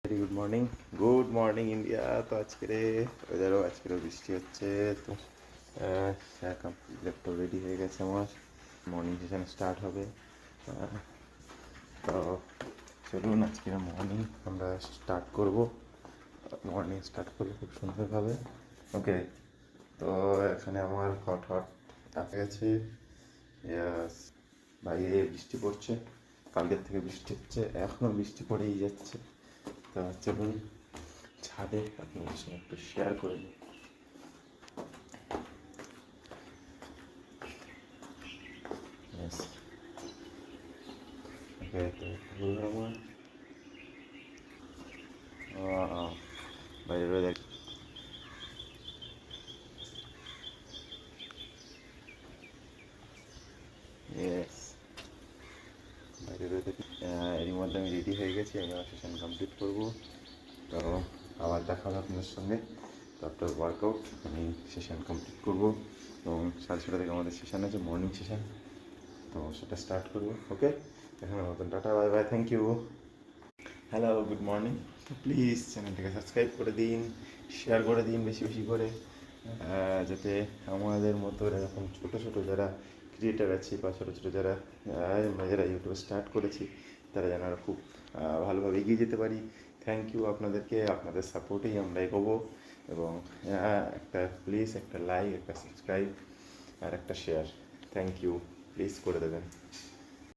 Very good morning India. তো আজকেরও বৃষ্টি হচ্ছে। তো ল্যাপটপ রেডি হয়ে গেছে আমার, মর্নিং সেশন স্টার্ট হবে। তো চলুন আজকের মর্নিং আমরা স্টার্ট করব খুব সুন্দরভাবে। ওকে, তো এখানে আমার হট দেখা গেছে। ইয়াস, বাইরে বৃষ্টি পড়ছে, কালকের থেকে বৃষ্টি হচ্ছে, এখনও বৃষ্টি পড়েই যাচ্ছে। তো চলুন ছাদে আপনাদের সঙ্গে একটু শেয়ার করে নিই। Yes. Okay, তো বললাম আমার বাইরে দেখ। ইয়েস, বাইরে এরই মধ্যে আমি রেডি হয়ে গেছি, আমি আমার সেশন কমপ্লিট করবো। তো আবার দেখা হবে আপনাদের সঙ্গে। তো আফটার ওয়ার্কআউট আমি সেশন কমপ্লিট করবো এবং 6:30 থেকে আমাদের সেশন আছে, মর্নিং সেশন। তো সেটা স্টার্ট করবো। ওকে, এখন মতন tata, bye bye, thank you. Hello, good morning. Please চ্যানেলটাকে সাবস্ক্রাইব করে দিন, শেয়ার করে দিন বেশি বেশি করে, যাতে আমাদের মতো এরকম ছোটো ছোটো যারা ক্রিয়েটার আছি বা ছোটো ছোটো যারা আমরা যারা ইউটিউব স্টার্ট করেছি, তারা যেন আমরা খুব ভালোভাবে এগিয়ে যেতে পারি। থ্যাংক ইউ আপনাদেরকে, আপনাদের সাপোর্টেই আমরা এগোবো। এবং প্লিজ একটা লাইক, একটা সাবস্ক্রাইব আর একটা শেয়ার, থ্যাংক ইউ, প্লিজ করে দেবেন।